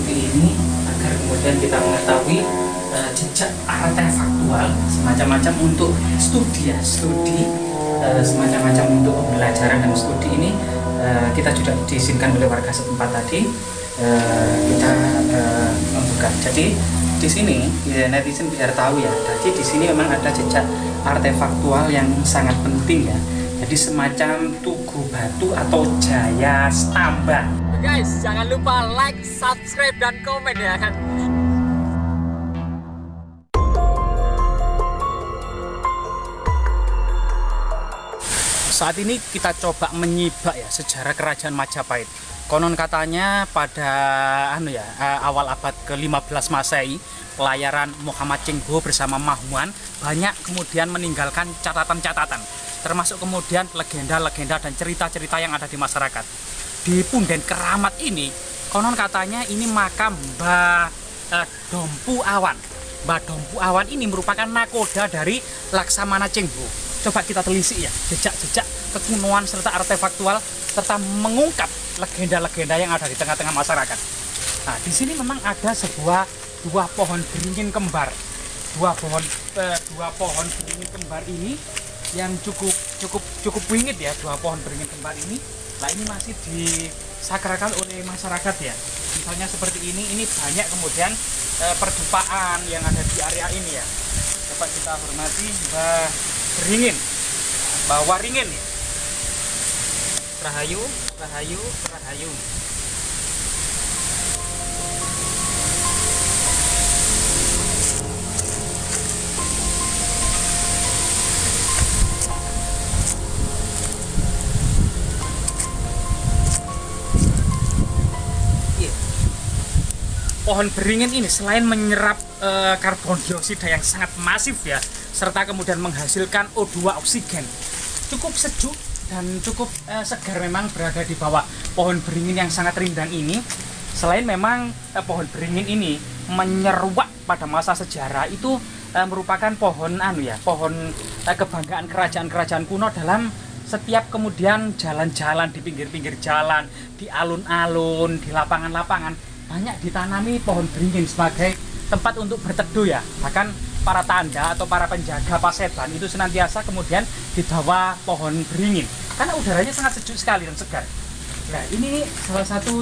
seperti ini agar kemudian kita mengetahui jejak artefaktual semacam-macam untuk studi semacam-macam untuk pembelajaran dan studi ini. Kita sudah diizinkan oleh warga setempat tadi. Kita membuka. Jadi di sini ya, netizen biar tahu ya. Jadi di sini memang ada jejak artefaktual yang sangat penting ya. Jadi semacam tugu batu atau jaya stamba. Guys, jangan lupa like, subscribe, dan komen ya kan. Saat ini kita coba menyibak ya sejarah kerajaan Majapahit. Konon katanya pada awal abad ke-15 Masehi, pelayaran Muhammad Chengho bersama Mahmuan banyak kemudian meninggalkan catatan-catatan, termasuk kemudian legenda-legenda dan cerita-cerita yang ada di masyarakat. Di Punden Keramat ini, konon katanya ini makam Mbah Dompu Awan. Mbah Dompu Awan ini merupakan nakoda dari Laksamana Chengho. Coba kita telisik ya jejak-jejak kekunoan serta artefaktual serta mengungkap legenda-legenda yang ada di tengah-tengah masyarakat. Nah, di sini memang ada dua pohon beringin kembar. Dua pohon beringin kembar ini yang cukup wingit ya, dua pohon beringin kembar ini. Nah, ini masih disakralkan oleh masyarakat ya. Misalnya seperti ini banyak kemudian perdupaan yang ada di area ini ya. Coba kita hormati Mbah Beringin, Mbah Waringin ya. Rahayu, rahayu, rahayu. Pohon beringin ini selain menyerap karbon dioksida yang sangat masif ya, serta kemudian menghasilkan O2 oksigen, cukup sejuk dan cukup segar memang berada di bawah pohon beringin yang sangat rindang ini. Selain memang pohon beringin ini menyeruak pada masa sejarah itu merupakan pohon pohon kebanggaan kerajaan-kerajaan kuno dalam setiap kemudian jalan-jalan di pinggir-pinggir jalan, di alun-alun, di lapangan-lapangan banyak ditanami pohon beringin sebagai tempat untuk berteduh ya. Bahkan para tanda atau para penjaga paseban itu senantiasa kemudian di bawah pohon beringin karena udaranya sangat sejuk sekali dan segar. Nah, ini salah satu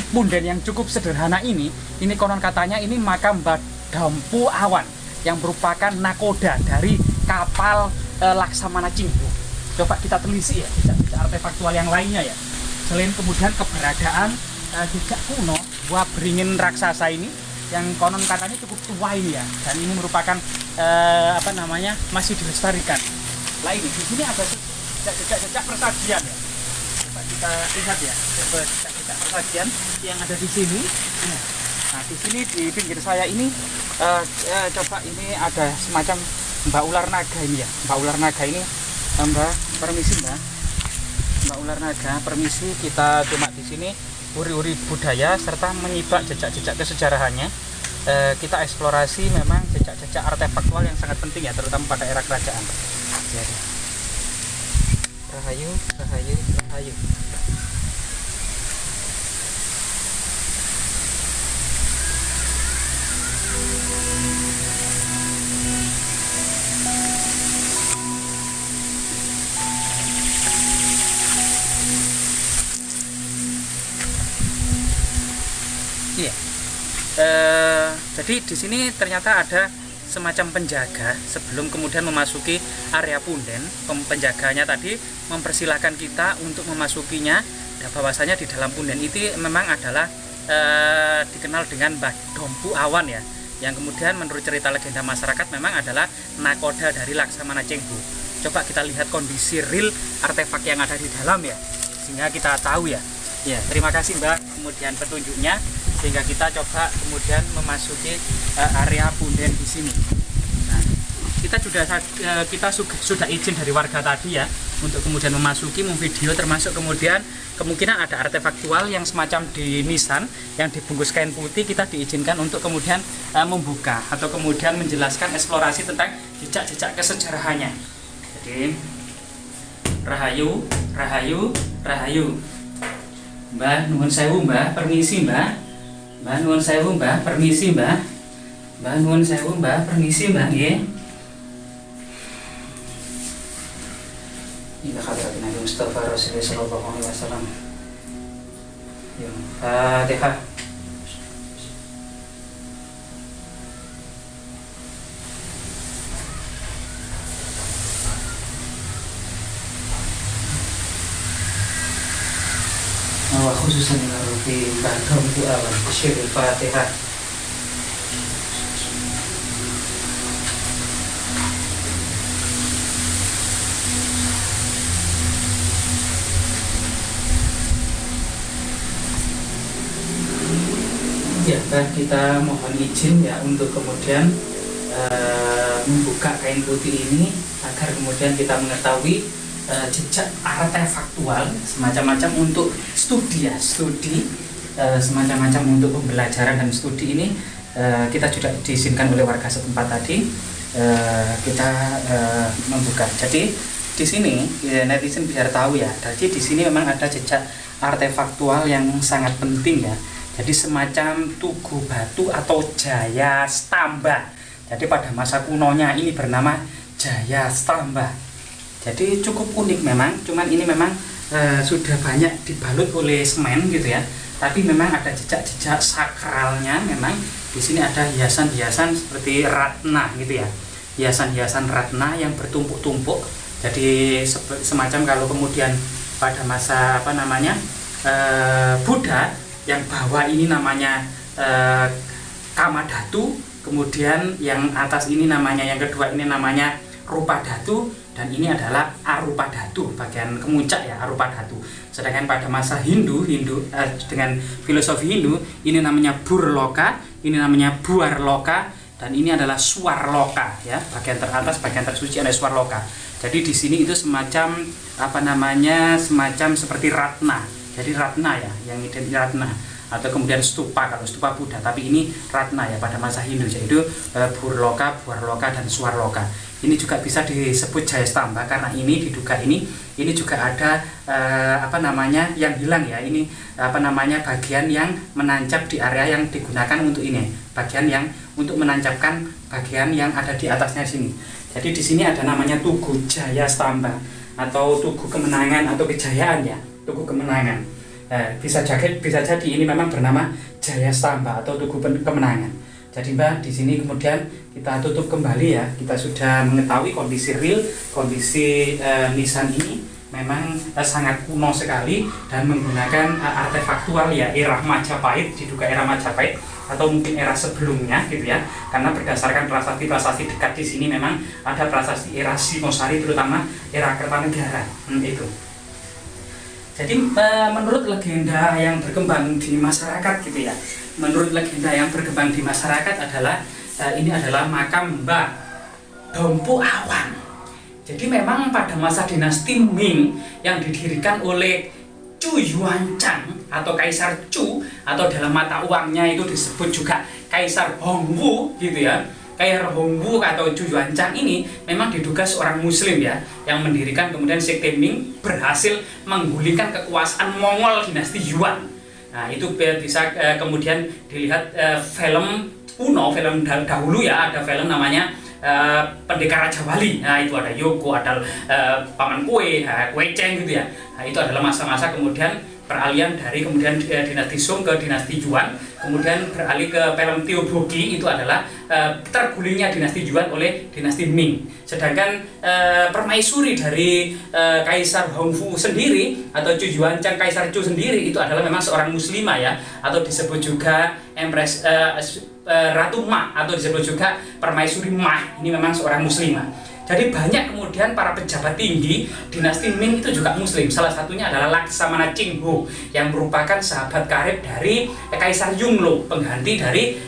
punden yang cukup sederhana ini konon katanya ini makam Mbah Dompu Awan yang merupakan nakoda dari kapal Laksamana Chengho. Coba kita telisik ya jejak artefaktual yang lainnya ya. Selain kemudian keberadaan jejak kuno buah beringin raksasa ini yang konon katanya cukup tua ini ya, dan ini merupakan masih dilestarikan. Lah ini di sini ada jejak persajian ya. Coba kita lihat ya, jejak persajian yang ada di sini. Nah, di sini di pinggir saya ini coba ini ada semacam Mbak Ular Naga ini ya. Mbak Ular Naga ini, Mbak, permisi Mbak. Mbak Ular Naga, permisi, kita cuma di sini uri-uri budaya serta menyibak jejak-jejak kesejarahannya. Kita eksplorasi memang jejak-jejak artefaktual yang sangat penting ya, terutama pada era kerajaan. Jadi, rahayu, rahayu, rahayu. Iya. Jadi di sini ternyata ada semacam penjaga sebelum kemudian memasuki area punden. Penjaganya tadi mempersilahkan kita untuk memasukinya. Dan bahwasanya di dalam punden itu memang adalah dikenal dengan Mbah Dompu Awan ya, yang kemudian menurut cerita legenda masyarakat memang adalah nakoda dari Laksamana Chengho. Coba kita lihat kondisi real artefak yang ada di dalam ya, sehingga kita tahu ya. Ya, terima kasih Mbak kemudian petunjuknya, sehingga kita coba kemudian memasuki area punden di sini. Nah, kita sudah izin dari warga tadi ya untuk kemudian memasuki, memvideo, termasuk kemudian kemungkinan ada artefaktual yang semacam di nisan yang dibungkus kain putih. Kita diizinkan untuk kemudian membuka atau kemudian menjelaskan eksplorasi tentang jejak-jejak kesejarahannya. Jadi rahayu, rahayu, rahayu. Mbah nuwun sewu Mbah, permisi Mbah. Mbah nuwun sewu Mbah, permisi Mbah. Mbah nuwun sewu Mbah, permisi Mbah nggih. Ila hadratin Nabi Mustafa Rasulullah sallallahu alaihi wasallam. Ya, Fatihah. Wa khususan fi ba'dhum doa wa syirul Fatihah. Ya, kita mohon izin ya untuk kemudian membuka kain putih ini agar kemudian kita mengetahui jejak artefaktual semacam-macam untuk studi ya, semacam-macam untuk pembelajaran dan studi ini. Kita juga diizinkan oleh warga setempat tadi kita membuka. Jadi di sini ya, netizen biar tahu ya. Jadi di sini memang ada jejak artefaktual yang sangat penting ya. Jadi semacam tugu batu atau Jaya Stamba. Jadi pada masa kunonya ini bernama Jaya Stamba. Jadi cukup unik memang, cuman ini memang sudah banyak dibalut oleh semen gitu ya. Tapi memang ada jejak-jejak sakralnya, memang di sini ada hiasan-hiasan seperti ratna gitu ya. Hiasan-hiasan ratna yang bertumpuk-tumpuk. Jadi semacam kalau kemudian pada masa Buddha yang bawah ini namanya Kamadhatu, kemudian yang atas ini namanya, yang kedua ini namanya Rupadhatu, dan ini adalah Arupadhatu, bagian kemuncak ya, Arupadhatu. Sedangkan pada masa Hindu dengan filosofi Hindu ini namanya Burloka, ini namanya Buarloka, dan ini adalah Swarloka ya, bagian teratas, bagian tersuci adalah Swarloka. Jadi di sini itu semacam semacam seperti ratna. Jadi ratna ya, yang identik ratna, atau kemudian stupa kalau stupa Buddha, tapi ini ratna ya pada masa Hindu, yaitu Burloka, Buarloka, dan Swarloka. Ini juga bisa disebut Jaya Stamba karena ini diduga ini juga ada yang hilang ya. Ini bagian yang menancap di area yang digunakan untuk ini, bagian yang untuk menancapkan bagian yang ada di atasnya sini. Jadi di sini ada namanya Tugu Jaya Stamba atau Tugu Kemenangan atau Kejayaan ya, Tugu Kemenangan. Bisa jadi ini memang bernama Jaya Stamba atau Tugu Kemenangan. Jadi Mbak, di sini kemudian kita tutup kembali ya. Kita sudah mengetahui kondisi real, kondisi nisan ini memang sangat kuno sekali dan menggunakan artefaktual ya, era Majapahit, diduga era Majapahit atau mungkin era sebelumnya gitu ya. Karena berdasarkan prasasti dekat di sini memang ada prasasti era Singosari, terutama era Kertanegara itu. Jadi menurut legenda yang berkembang di masyarakat gitu ya, menurut legenda yang berkembang di masyarakat adalah ini adalah makam Mbah Dompu Awang. Jadi memang pada masa dinasti Ming yang didirikan oleh Chu Yuanzhang atau Kaisar Chu, atau dalam mata uangnya itu disebut juga Kaisar Hongwu gitu ya. Kaisar Hongwu atau Chu Yuanzhang ini memang diduga seorang Muslim ya, yang mendirikan kemudian sekte Ming, berhasil menggulingkan kekuasaan Mongol dinasti Yuan. Nah itu bisa kemudian dilihat film kuno, film dahulu ya, ada film namanya Pendekar Raja Wali. Nah itu ada Yoko, ada Paman Kue, Kue Cheng gitu ya. Nah itu adalah masa-masa kemudian peralihan dari kemudian dinasti Song ke dinasti Yuan, kemudian beralih ke film Teobogi, itu adalah tergulingnya dinasti Yuan oleh dinasti Ming. Sedangkan permaisuri dari Kaisar Hongwu sendiri atau Chu Yuanzhang Kaisar Chu sendiri itu adalah memang seorang muslimah ya, atau disebut juga Empress Ratu Ma, atau disebut juga permaisuri Ma. Ini memang seorang muslimah. Jadi banyak kemudian para pejabat tinggi dinasti Ming itu juga Muslim. Salah satunya adalah Laksamana Chinghu yang merupakan sahabat karib dari Kaisar Yongle, pengganti dari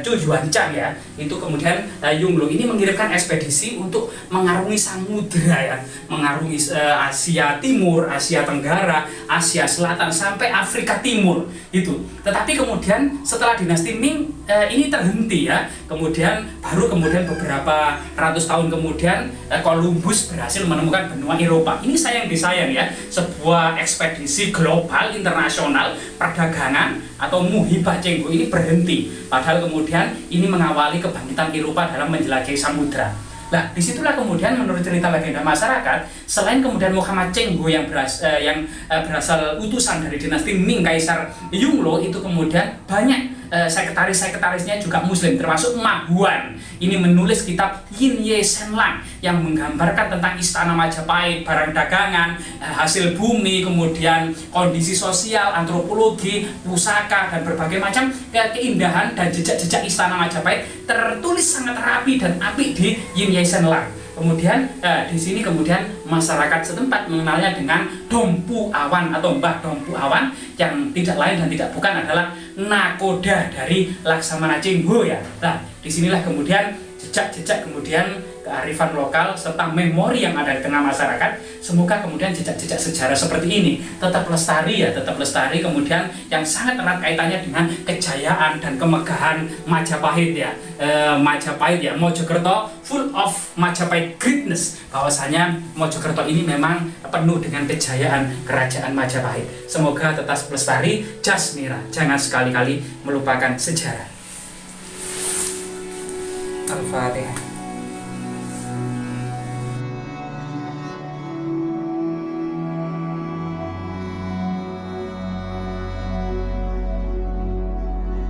Chu Yuanzhang ya. Itu kemudian Yongle ini mengirimkan ekspedisi untuk mengarungi samudera ya, mengarungi Asia Timur, Asia Tenggara, Asia Selatan sampai Afrika Timur itu. Tetapi kemudian setelah dinasti Ming ini terhenti ya. Kemudian baru kemudian beberapa ratus tahun kemudian kemudian Columbus berhasil menemukan benua Eropa. Ini sayang disayang ya, sebuah ekspedisi global internasional perdagangan atau Muhibah Cengho ini berhenti. Padahal kemudian ini mengawali kebangkitan Eropa dalam menjelajahi samudra. Nah, disitulah kemudian menurut cerita legenda masyarakat, selain kemudian Muhammad Cengho yang berasal utusan dari dinasti Ming Kaisar Yongle, itu kemudian banyak sekretaris-sekretarisnya juga muslim, termasuk Ma Huan. Ini menulis kitab Yin Ye Shen Lang yang menggambarkan tentang istana Majapahit, barang dagangan, hasil bumi, kemudian kondisi sosial, antropologi, pusaka, dan berbagai macam keindahan dan jejak-jejak istana Majapahit tertulis sangat rapi dan apik di Yin Ye Shen Lang. Kemudian di sini kemudian masyarakat setempat mengenalnya dengan Dompu Awan atau Mbah Dompu Awan, yang tidak lain dan tidak bukan adalah nakoda dari Laksamana Cengho ya. Nah, disinilah kemudian jejak-jejak kemudian kearifan lokal serta memori yang ada di tengah masyarakat. Semoga kemudian jejak-jejak sejarah seperti ini tetap lestari ya, tetap lestari, kemudian yang sangat erat kaitannya dengan kejayaan dan kemegahan Majapahit ya. Majapahit ya, Mojokerto full of Majapahit greatness. Bahwasanya Mojokerto ini memang penuh dengan kejayaan kerajaan Majapahit. Semoga tetap lestari. Jasmira, jangan sekali-kali melupakan sejarah. Al-Fatihah.